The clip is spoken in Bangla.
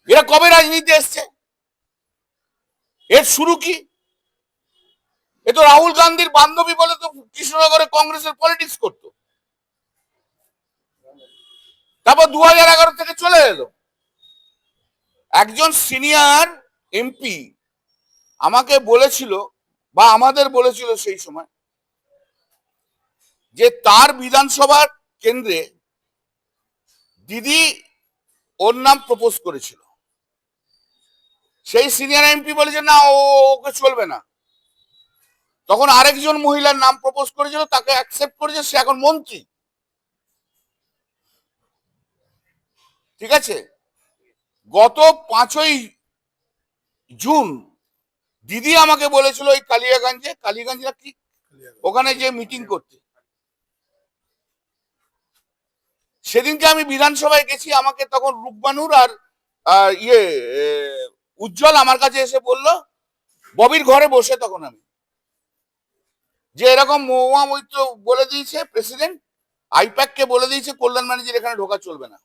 এরা কবে রাজনীতি এসছে? এর শুরু কি? এ তো রাহুল গান্ধীর বান্ধবী বলে তো কৃষ্ণনগরে কংগ্রেসের পলিটিক্স করতো, তারপর 2011 থেকে চলে এলো। একজন সিনিয়র এমপি আমাকে বলেছিল বা আমাদের বলেছিল সেই সময় যে তার বিধানসভার কেন্দ্রে দিদি ওর নাম প্রপোজ করেছিল। সেই সিনিয়র এমপি বলেছে না, ওকে চলবে না। তখন আরেকজন মহিলার নাম প্রপোজ করেছিল, তাকে অ্যাকসেপ্ট করেছে, সে এখন মন্ত্রী। ঠিক আছে, গত 5ই জুন দিদি আমাকে বলেছিল ওই কালিয়াগঞ্জে কি ওখানে যে মিটিং করতে, সেদিনকে আমি বিধানসভায় গেছি। আমাকে তখন রূপবানুর আর উজ্জ্বল আমার কাছে এসে বলল, ববির ঘরে বসে তখন আমি, যে এরকম মহুয়া মৈত্র বলে দিয়েছে প্রেসিডেন্ট, আইপ্যাক কে বলে দিয়েছে কল্যাণ ব্যানার্জির এখানে ঢোকা চলবে না।